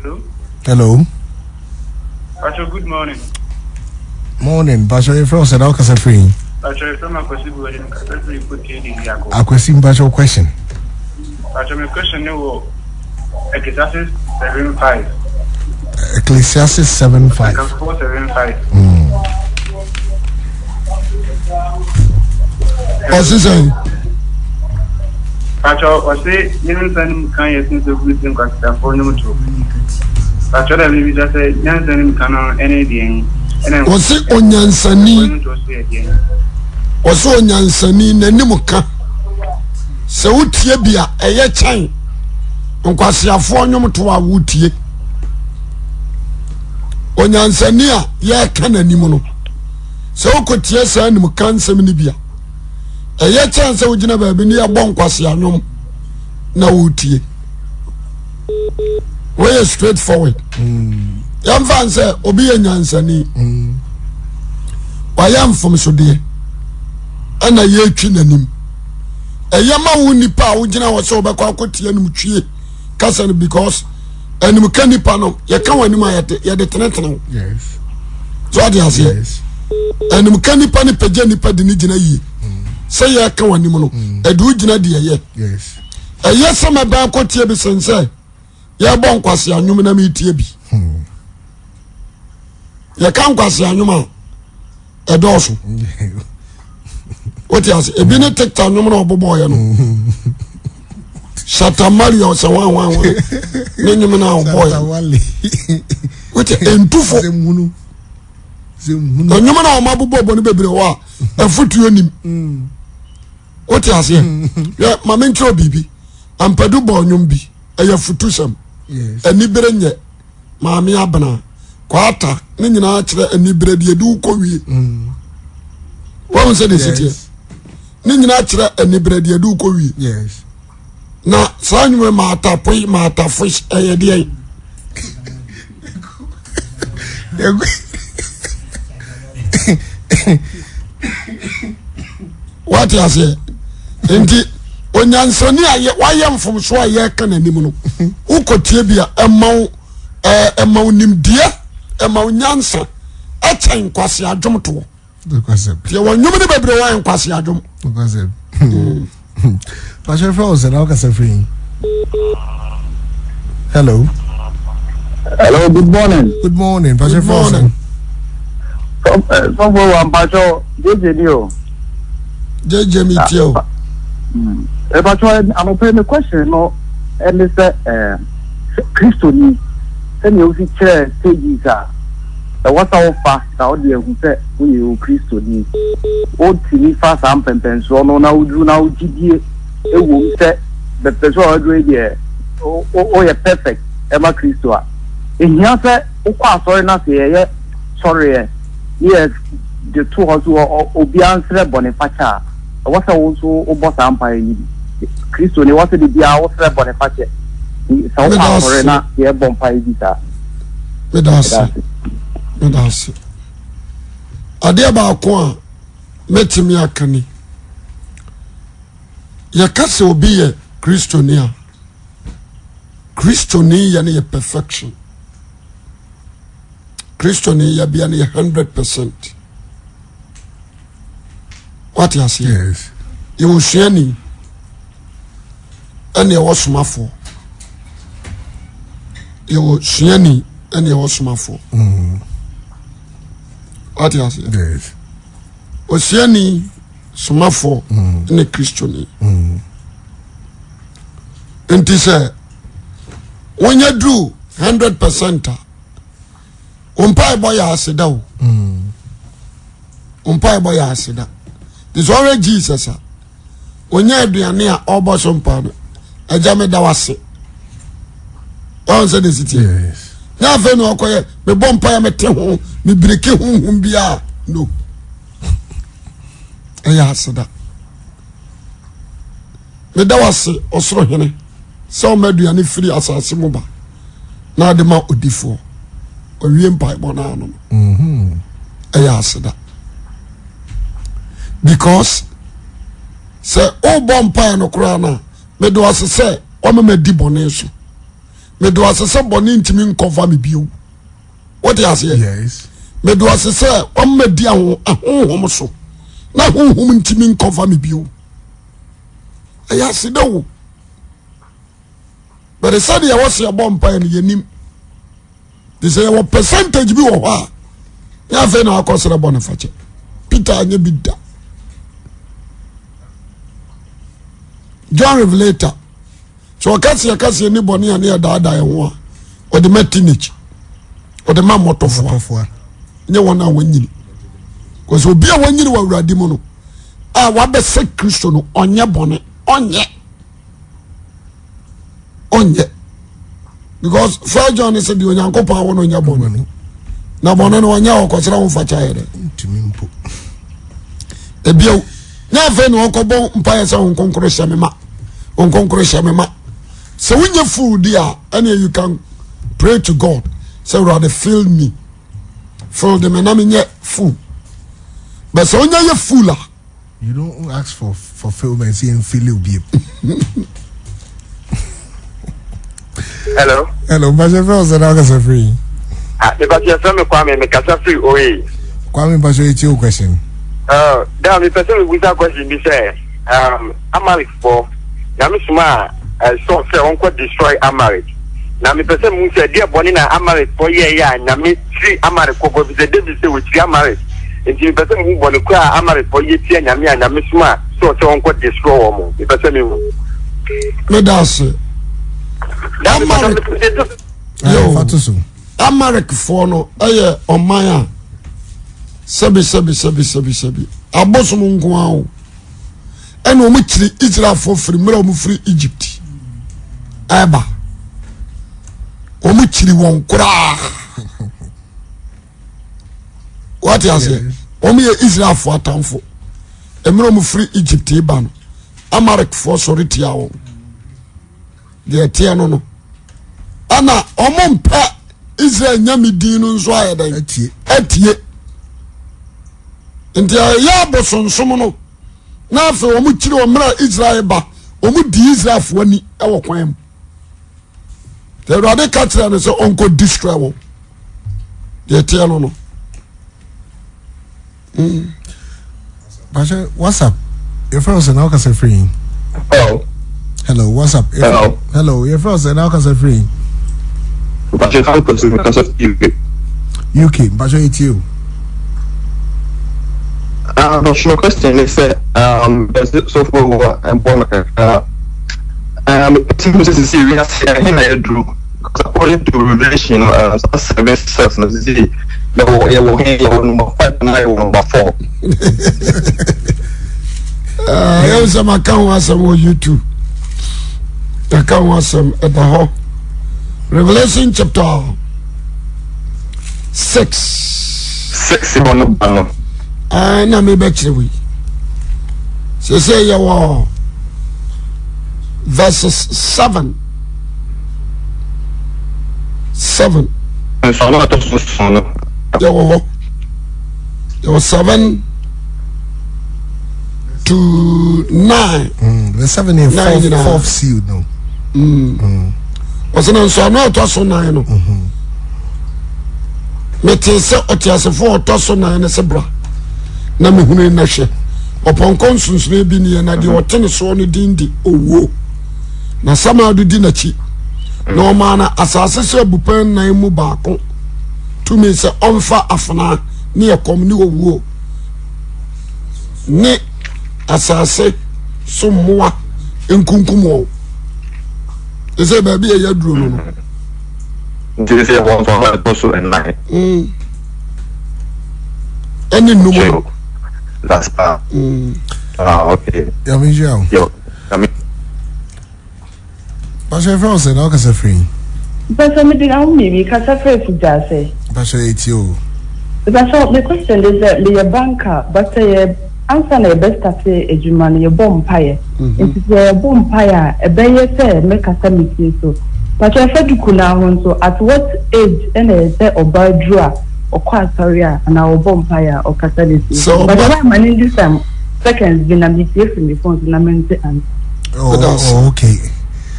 Hello. Hello. Pastor, good morning. Morning. Pastor, your friend said, "How can I free?" Pastor, from Akwasi Awuah, Akwasi, Pastor, question. Pastor, my question is, Ecclesiastes 7:5. Ecclesiastes 7:5. 4:7:5. What's this saying? Pastor, I say, you know, can you think of this in Pastor for number 2? Pastor, I will just say, Yansan can anything. What's it on Yansani? What's on Yansani? Nenimuka. So, Tiebia, a year time. Unquasia for number 2 are Wootie. On Yansania, ya can animono. So, could yes, and Mukan Seminibia. A year chance I would never be near Bonquasianum. Now, Wootie. Way straightforward. Young fan say, Obi and Yansani. I am from Sudia. And a year chinanim. A yama wuni pa, Ujina was so back out and Muchi, Cassan because and Mukani Pano, Yakanima at the Tenant. Yes. So I say, and Mukani Pani Pajani Padinijina ye. Say Yakanimono, a Dujina dear. Yes. A yes, some about what Tiabi Sensei. Ya bon kwasi anyum na metie bi. Ya kan kwasi anyum a dosu. What you say? E bi ne TikTok anyum na obobo ya no. Shata Mario se wan. Ne nyum na obobo ya. What entufo. Zemunu. Anyum na o mabobo ne bebre wa. Afutu onim. What you say? Ya mamenkro bibi. Ampadu bo anyum bi. Eya futusam. Yes. Anibere nye maami abana kwata ne nyina akire anibere de edu ko wie won say the city ne nyina akire anibere de edu ko wie Yes. na sanwe mata fish de what you say enti onyansani aye wayem from so aye kan anim no ukotie bia emaw nimdie emaw nyansa achen kwase adwom to Because ye wonwum ne bebre wan kwase adwom Pastor Froze said, "How can I free?" Hello. Hello, good morning. Good morning, Pastor Froze. From one Pastor JJ jeje mitio Pastor, I'm opening a question, no, and it's Christoni. Send you see chair stages are. What's our fast out there who said we are Christoni? Old TV fast and pen so no now do now GDA. It won't say the person already there. Oh, you're perfect. Emma Christoa. In here, sir, sorry, not here. Sorry, yes, the two also Obian's Bonifacia. What's also about Empire? Christoni, what's the Bia, what's the Bonifacia? South Arena, here, Bompire Vita. Medasi ade ba ko metimi akani ya kase obi ye Christonia ya ne perfection Christonia bia ne 100%. What you say? Yes. You will share ni and you was smafo. You will share ni and you was smafo. What you say? Yes. Oceani smafo in a Christian. And he said, when you do 100%, umpai boy asida. Umpai boy asida. This already Jesus. When you do near Obosom Pano, a jame dawase. One said this. Yes. Now, if you are me bompa me te home, me break home bia no. Eya asida. Me dawase osoro hene. So meduane free asase mo ba. Na de ma odifo. Owie mpa bona no. Eya asida. Because say o bompa no kura na me do ase say o me di bone so. me do asese boni ntimi nkova me bio. What you say? Yes. Me do asese o ma di ahonhom so. Na honhom ntimi nkova me bio. Aya se do. But they said there was a bomb pie in yenim. They say what percentage bi wo ha. Ya fe na akosere Boniface. Peter anye bidda. John Revelator. So akasi anybody and near dada ho or the teenage or the man motofo. Nye wona wanyini. Cause obi a wanyini wa urade mu no. Ah wa be se Kristo no onye bone. Onye. Because First John said the onyankopon won onye bone. Na bone no onye okosera wo facha here. Ntimi mpo. Ebio na fe no okobo mpaye se onkonkoro hyemema. Onkonkoro hyemema. So when you fool there, and you can pray to God. Say, rather fill me. Fill them and I'm yet fool. But so when you're fooler. You don't ask for fulfillment, see and feel you be. Hello. Hello, Pastor Fells and August free. Because you're from Kwame, make us free away. Kwame, Pastor, it's your question. Damn, the person with that question, you say, I'm for Yamisuma. So say on could destroy a marriage. Now me person who said dear Bonina a marriage for yeah, and me 3 America because the devil say with 3 marriage. And the person who want to cry a marriage for ye and Misma, so on could destroy more. The person you Medas America for no on Maya Sabi Abosum Guao and Omitri Israel for free, Mero free Egypt. Eba omuchiri won kura. What you say? Omi Israel for atamfo emro mu free Egypt iba no Amalek for sorry tia won de tia no ana omompa Israel nyamidi no nso ayedan atie ntia ya bosonsom no na afa omuchiri omra Israel ba omu di Israel fo ani e wo kwan. The rather catch and say uncle destroy. The tell no. Pastor, what's up? Your friends and August free. Hello, what's up? Hello, your friends and August free. Pastor, how because of UK, Pastor, it's you. No, question is so for and this is serious I drew according to Revelation 7:6 no see number 5 and number 4 I was some account was on YouTube. Account was at the hall. Revelation chapter 6 and I may bet you say you verses 7. and so not There was 7 to 9. The 7 and 4th sealed no. Was an so not also 9. Metis otias for tosso 9 as a bra. Namihune Nashe. Upon conscience may be near Nadi or tennis on the dindi or na sama do dinachi no mana asase bupen na emu baako to me say onfa afana ne ekom ne owuo ne asase sommoa enkunkumo ese ba bi ya duro no this is one for also and 9 any number that's okay yo Pastor Fells and August free. But I'm maybe because I feel for Jase. Pastor, it's you. The question is that the banker, but answer the best at a Juman, your bomb pyre. It is a bomb pyre, a bayer say, make a summit so. But I said to Kuna, so at what age any say or by draw or quataria and our bomb pyre or catalyst. So, but I'm in this time, seconds been a bit from the phone and oh, okay.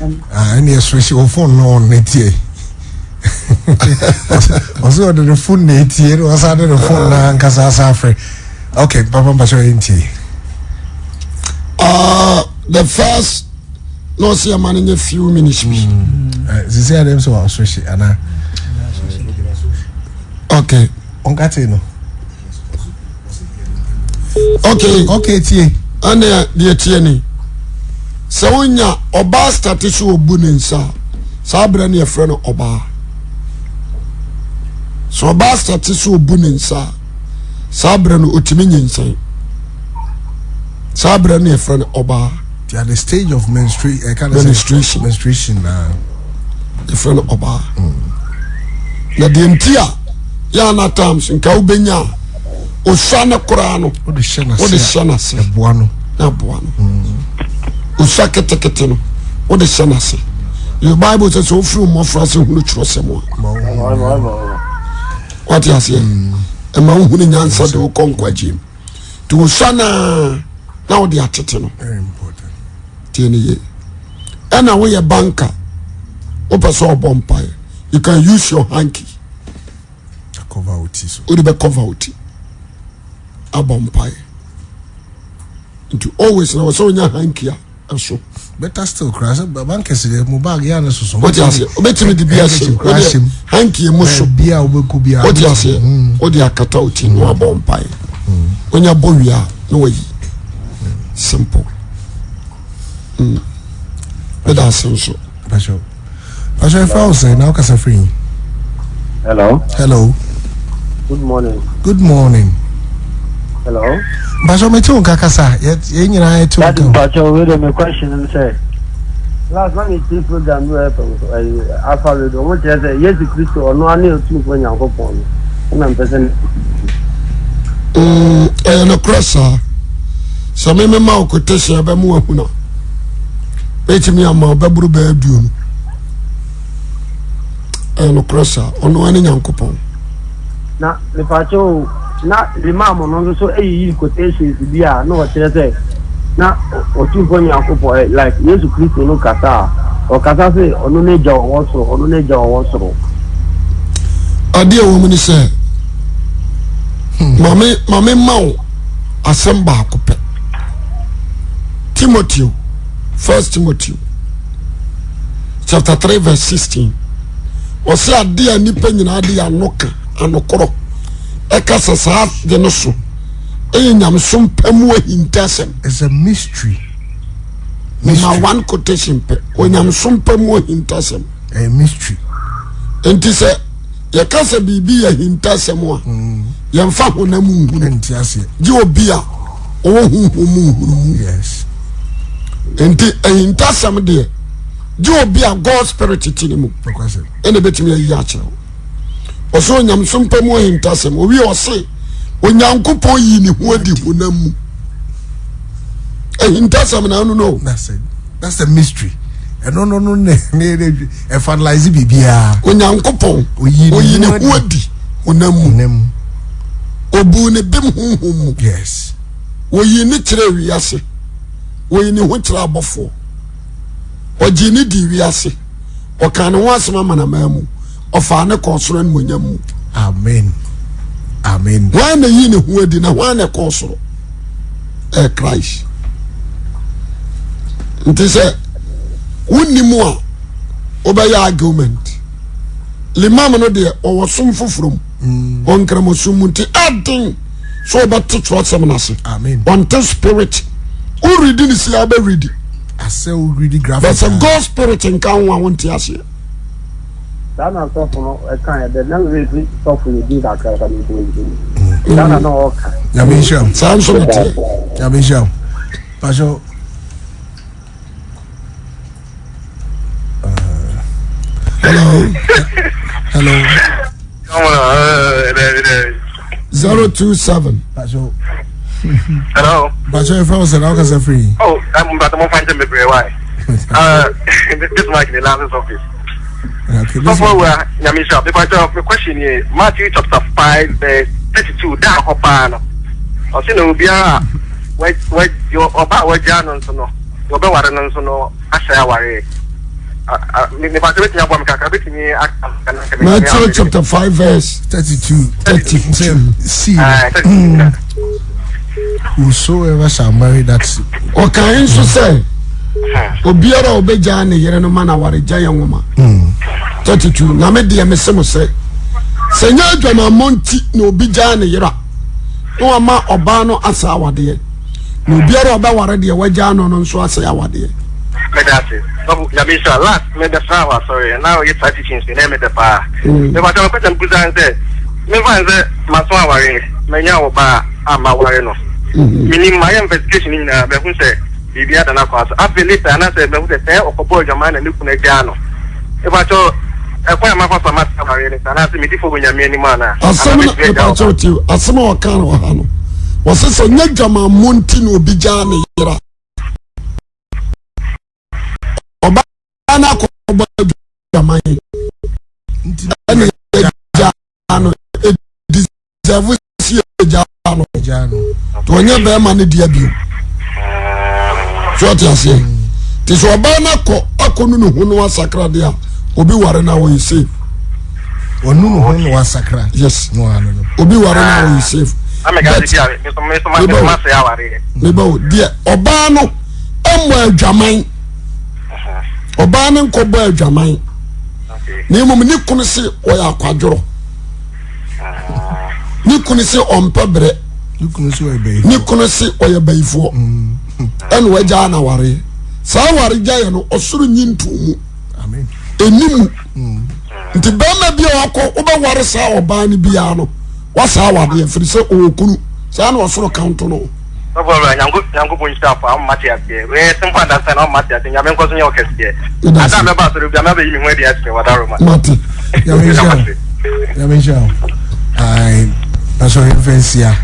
And yes, switch your phone on it. Also, the phone net here was under the phone and Casasa. Okay, Papa Bashointi. The first, no, see a man in a few minutes. This is them so I'll switch it. Okay. On Catino. Okay, T. And the Tieni. So when ya Oba started to Buninsa, Sabra near friend of Oba. So Oba started to Buninsa, Sabra no Utimin say. Sabra near friend Oba. They are the stage of menstruation. Menstruation now. The friend of Oba. Na the Mtia, Yana Tams in Kaubenya, Osana Korano, what the Shana say, Buano. Usaka teketeno. What the Shana say? The Bible says, so few more for us who trust someone. What you say? A man who answer to conquer Jim. To Usana, now they are tetano. Very important. TNA. And away a banker, open saw bumpire. You can use your hanky. Cover out. Would be cover out. A bumpire. Into always know so in your hanky. So better still crash, but bankers the mobile yana so. What you say? Obey me the beer hanky musho beer will be. What you say? What you are cut out in your bumpire. When you boy no way. Simple. But that's so. Pastor, if I was saying now, cause I'm free. Hello. Good morning. Good morning. Hello. Pastor, me too, Kakasa. Yet, you know, I too. That is Pastor. Wait a question and say. Last time you see program, I followed. What you say? Yes, Christ or no? I need to when you go on. I'm present. No crosser. So me ma quotation abamu ahuna. Wait me am baburu ba aduonu. No crosser ono ani nyankopon. Na le pacho na le mama no so eyi quotations bia no what say na otu ko nyankopon like Jesus Christ no kasa o kasa say ono neja owo so. Ade wo mu ni say mame mawo asem ba akopɛ. Timothy, 1 Timothy, chapter 3, verse 16. Ose ade a nipa nyina ade anoka anokoro. Eka sasa de no so. Nyamsom pamu ahintasem. It's a mystery. Number one quotation pe. Nyamsom pamu ahintasem. A mystery. Enti se ye kasa bibi ahintasem a. Yemfa honamu hu. Enti ase. Di obi a hu. Yes. Enti ahintasem de di obi a God spirit tinimu. Ene betimi ayi a kire. Oso nyamsom pamu ahintasem. Owi o se onyankopon yi ni hu adi honamu. Ahintasem na no. That's it. That's the mystery. And no e finalize bibia. Onyankopon oyi ni hu adi honamu. Obu ne bim hunhum. Yes. Oyi ni kire wiase. Oyi ni hu kire abofo. Oji ni di wiase. Oka ne ho asema manamamu. Ofa ne konsoro ne monyamu. Amen. Amen. Why na yi ne hu adi na why na konsoro? Christ. Nti se wonimu a obaya argument. Limam no de owosom fofrom. On kramosum nti adin so obato twasem na se. Amen. On the spirit. Who read this here be read. I say we read the graphic. But a God spirit in kan wa won ti ase. That na so for no kan the na we so for you do that kind of thing. That na okay. Yamisha. Sam so mate. Yamisha. Pastor. Hello. Come on, 027. Pastor. hello. Pastor, if I was now cause free. Oh, I'm about to find them everywhere. Why? This Mike in the last office. Okay. So far, Yamisha, the question here, Matthew chapter 5, verse 32. That hopano. I see no bia. Wait, your about what Janon so no. Your be waran so no. Asha ware. Matthew chapter 5 verse 32. See, whosoever shall marry that. Okay, so say, Obiara obejane yere no mana ware giant woman. 32. Na me de me semo say. Senya adwama monti na obijane yera. No ama oba no asa awade. Na obiara oba ware de waja no no nso asa awade. Medasi. So Yamisha last me the flower sorry. Now you try teaching me name the pa. Me ba tell question buza say. Me fa say maso aware. Menya oba ama ware no. Meaning my investigation in be hu say bibia da na kwaso. After later na say be hu say okobo jama na niku na gya no. E ba tell ekwa ma fa ma aware ni na say me di fo nyame ani ma na. Asema na e ba tell you. Asema wa kan wa ha no. Wose so nyadwama monti na obijane yera. Oba na ko oba jama yi. Ani jano e deserve si jano. To nya be ma ne dia bio. So ti ase. Ti so oba na ko akonu no hu no asakra dia. Obi ware na wo safe. Onu no hu no asakra. Yes. No ano no. Obi ware na wo safe. Amega dia me so ma say aware. Me ba dia oba no emo adwaman. Oba ne nkobo adwaman. Ni mum ni kunu se oya akwadworo. Ni kunu se ompebre. Ni kunu se oya bayi. Ni kunu se oya bayifo. En waja na ware. Sa ware jaye no osuru nyintumu. Amen. Enimu. Nti ba ma bia akọ oba ware sa oba ni bia no. Wasa awade afiri se okunu. Sa na osuru count no. Baba nyango bon staff am Matthias here. We simple understand am Matthias. Nyame nko so nye okese. Ada me ba so bia me be yimi ho dia se wadaro ma. Mati. Ya me show. Ai, na so reference ya.